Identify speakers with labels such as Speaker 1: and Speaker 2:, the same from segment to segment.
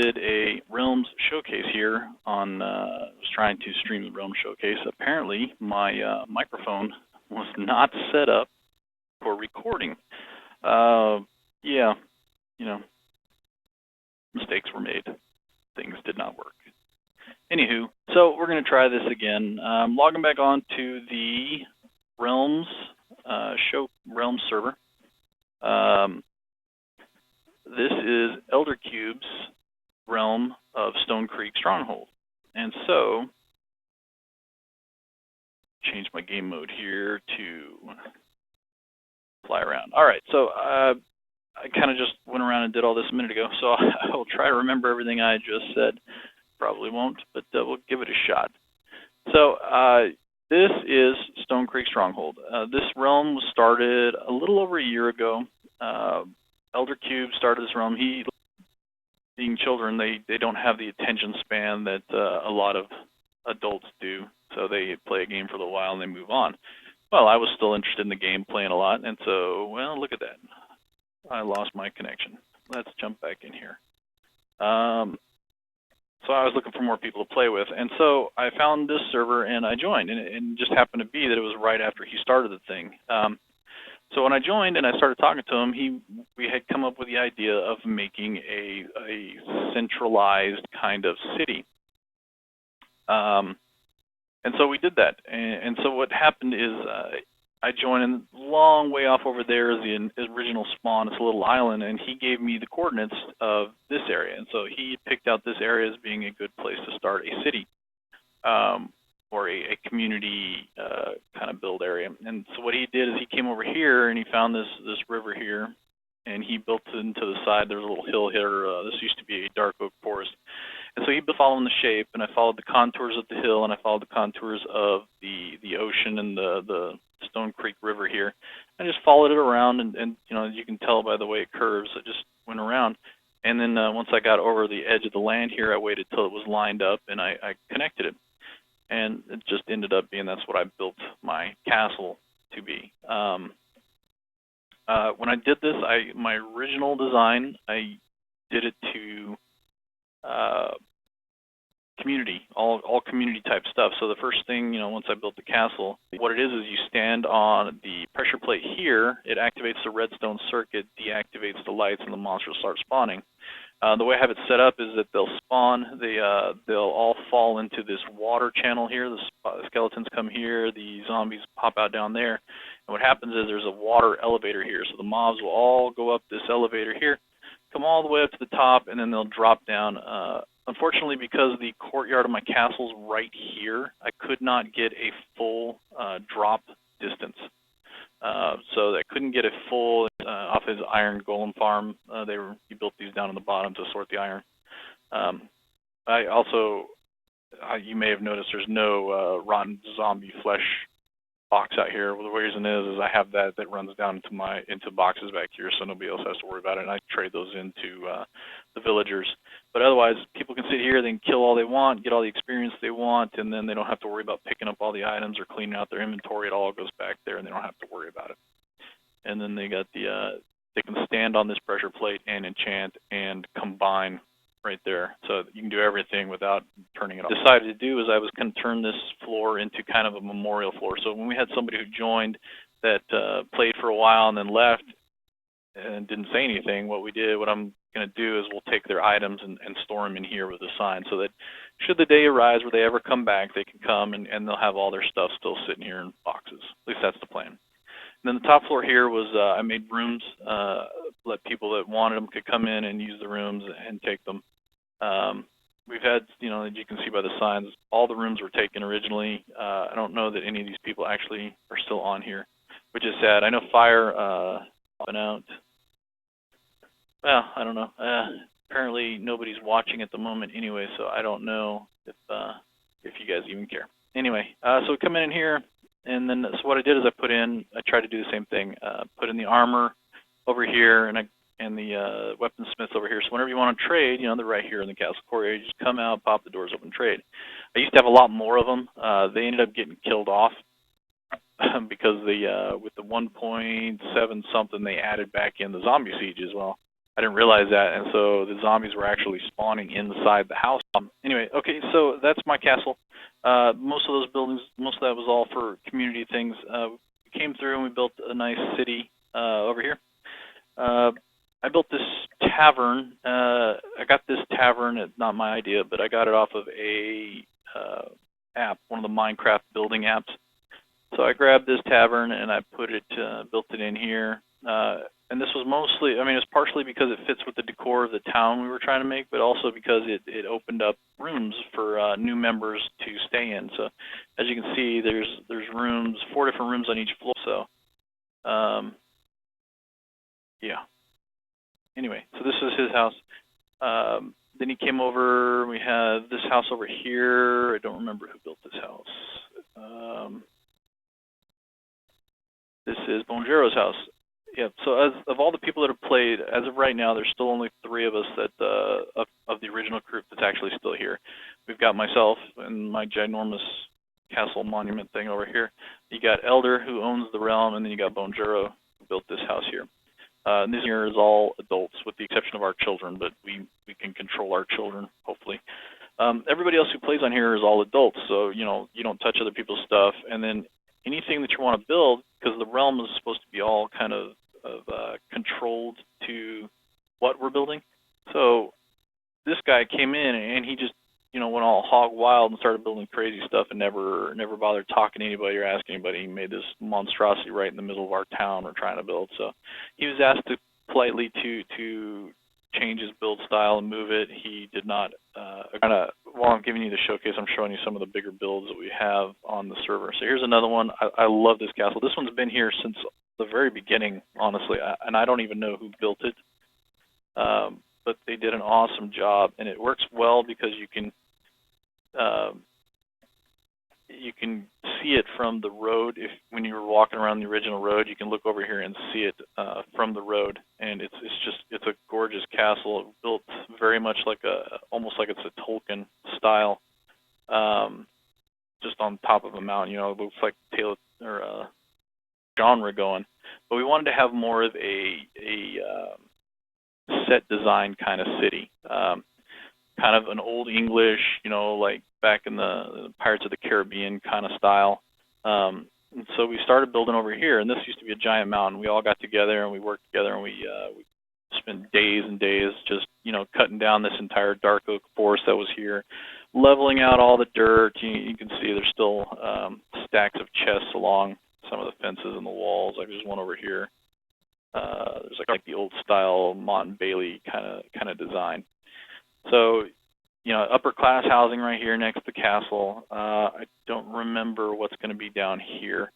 Speaker 1: did a Realms showcase here on, was trying to stream the Realms showcase. Apparently, my microphone was not set up for recording. Yeah, you know, mistakes were made. Things did not work. Anywho, so we're going to try this again. I'm logging back on to the Realms Realms server. This is Elder Cube's realm of Stone Creek Stronghold. And so, change my game mode here to fly around. All right, so I kind of just went around and did all this a minute ago, so I'll try to remember everything I just said. Probably won't, but we'll give it a shot. So this is Stone Creek Stronghold. This realm was started a little over a year ago. Elder Cube started this realm. Being children, they don't have the attention span that a lot of adults do. So they play a game for a little while and they move on. Well, I was still interested in the game, playing a lot, and so, well, look at that. I lost my connection. Let's jump back in here. So I was looking for more people to play with, and so I found this server and I joined, and it just happened to be that it was right after he started the thing. So when I joined and I started talking to him, we had come up with the idea of making a centralized kind of city. And so we did that. And so what happened is I joined, and long way off over there is the original spawn. It's a little island, and he gave me the coordinates of this area. And so he picked out this area as being a good place to start a city. Or a community kind of build area. And so what he did is he came over here and he found this river here, and he built it into the side. There's a little hill here. This used to be a dark oak forest. And so he'd been following the shape, and I followed the contours of the hill, and I followed the contours of the ocean and the Stone Creek River here. I just followed it around, and you know, you can tell by the way it curves. I just went around. And then once I got over the edge of the land here, I waited till it was lined up, and I connected it. And it just ended up being that's what I built my castle to be. When I did this, my original design, I did it to community, all community type stuff. So the first thing, you know, once I built the castle, what it is you stand on the pressure plate here, it activates the redstone circuit, deactivates the lights, and the monsters start spawning. The way I have it set up is that they'll spawn, they'll all fall into this water channel here. The skeletons come here, the zombies pop out down there. And what happens is there's a water elevator here. So the mobs will all go up this elevator here, come all the way up to the top, and then they'll drop down. Unfortunately, because the courtyard of my castle is right here, I could not get a full drop distance. So I couldn't get a full off his iron golem farm. He built these down on the bottom to sort the iron. I also, you may have noticed, there's no rotten zombie flesh box out here. Well, the reason is I have that runs down into boxes back here, so nobody else has to worry about it. And I trade those into the villagers. But otherwise, people can sit here, they can kill all they want, get all the experience they want, and then they don't have to worry about picking up all the items or cleaning out their inventory. It all goes back there, and they don't have to worry about it. And then they got they can stand on this pressure plate and enchant and combine right there. So you can do everything without turning it off. What I decided to do is I was going to turn this floor into kind of a memorial floor. So when we had somebody who joined that played for a while and then left and didn't say anything, what I'm going to do is we'll take their items and store them in here with a sign so that should the day arise where they ever come back, they can come and they'll have all their stuff still sitting here in boxes. At least that's the plan. And then the top floor here was I made rooms, let people that wanted them could come in and use the rooms and take them. We've had, you know, as you can see by the signs, all the rooms were taken originally. I don't know that any of these people actually are still on here, which is sad. I know fire went out. Well, I don't know. Apparently nobody's watching at the moment anyway, so I don't know if you guys even care. Anyway, so we come in here, and then so what I did is I tried to do the same thing. Put in the armor over here, and the weaponsmiths over here. So whenever you want to trade, you know, they're right here in the castle courtyard. You just come out, pop the doors open, trade. I used to have a lot more of them. They ended up getting killed off because with the 1.7 something, they added back in the zombie siege as well. I didn't realize that, and so the zombies were actually spawning inside the house. Anyway, okay, so that's my castle. Most of those buildings, most of that was all for community things. We came through and we built a nice city over here. I built this tavern. I got this tavern, it's not my idea, but I got it off of a app, one of the Minecraft building apps. So I grabbed this tavern and I put it, built it in here. And this was mostly, I mean, it's partially because it fits with the decor of the town we were trying to make, but also because it opened up rooms for new members to stay in. So as you can see, there's rooms, 4 different rooms on each floor. So yeah. Anyway, so this is his house. Then he came over. We had this house over here. I don't remember who built this house. This is Bonjero's house. Yeah. So as of all the people that have played, as of right now, there's still only 3 of us that of the original group that's actually still here. We've got myself and my ginormous castle monument thing over here. You got Elder, who owns the realm, and then you got Bonjero, who built this house here. And this here is all adults, with the exception of our children, but we can control our children, hopefully. Everybody else who plays on here is all adults, so you don't touch other people's stuff. And then anything that you want to build, because the realm is supposed to be all kind of controlled to what we're building. So this guy came in and he just went all hog wild and started building crazy stuff and never bothered talking to anybody or asking anybody. He made this monstrosity right in the middle of our town we're trying to build. So he was asked to politely to change his build style and move it. He did not. While I'm giving you the showcase, I'm showing you some of the bigger builds that we have on the server. So here's another one. I love this castle. This one's been here since the very beginning, honestly, and I don't even know who built it. But they did an awesome job, and it works well because you can see it from the road. When you were walking around the original road, you can look over here and see it from the road, and it's a gorgeous castle, built very much like almost like it's a Tolkien style, just on top of a mountain. It looks like tale or genre going, but we wanted to have more of a set design kind of city. Kind of an old English, like back in the Pirates of the Caribbean kind of style. And so we started building over here, and this used to be a giant mountain. We all got together and we worked together, and we spent days and days just, cutting down this entire dark oak forest that was here, leveling out all the dirt. You can see there's still stacks of chests along some of the fences and the walls. Like there's one over here. There's like the old style Mott and Bailey kind of design. So, upper class housing right here next to the castle. I don't remember what's going to be down here.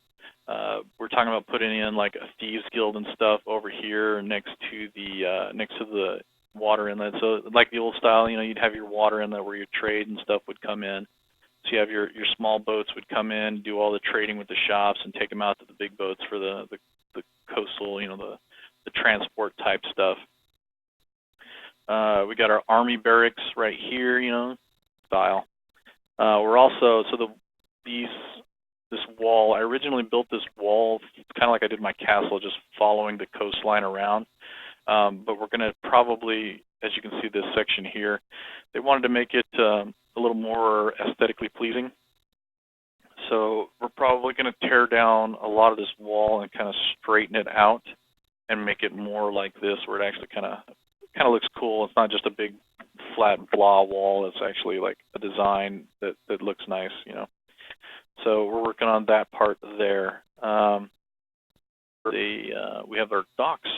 Speaker 1: We're talking about putting in like a thieves guild and stuff over here next to the water inlet. So like the old style, you'd have your water inlet where your trade and stuff would come in. So you have your small boats would come in, do all the trading with the shops, and take them out to the big boats for the coastal, the transport type stuff. We got our army barracks right here, style. We're also, this wall, I originally built this wall kind of like I did my castle, just following the coastline around. But we're going to probably, as you can see this section here, they wanted to make it a little more aesthetically pleasing. So we're probably going to tear down a lot of this wall and kind of straighten it out and make it more like this, where it actually kind of looks cool. It's not just a big flat blah wall. It's actually like a design that looks nice, So we're working on that part there. We have our docks.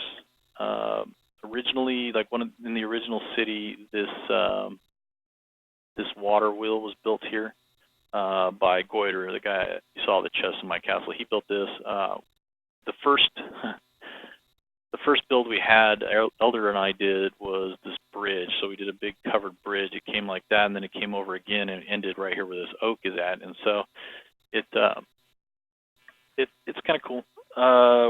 Speaker 1: Originally, like in the original city, this water wheel was built here by Goiter, the guy you saw the chest in my castle. He built this. The first build we had, Elder and I did, was this bridge. So we did a big covered bridge. It came like that, and then it came over again and ended right here where this oak is at. And so it's kind of cool.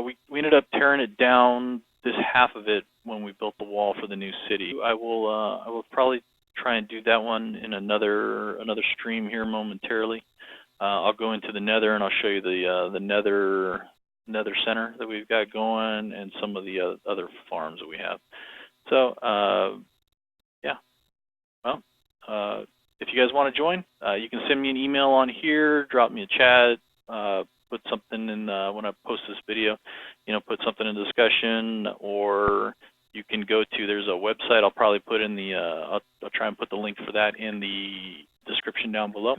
Speaker 1: We ended up tearing it down, this half of it, when we built the wall for the new city. I will probably try and do that one in another stream here momentarily. I'll go into the Nether and I'll show you the Nether Center that we've got going and some of the other farms that we have. So, yeah, well, if you guys want to join, you can send me an email on here, drop me a chat, put something in when I post this video, put something in discussion, or you can go to, there's a website I'll probably put in the, I'll try and put the link for that in the description down below.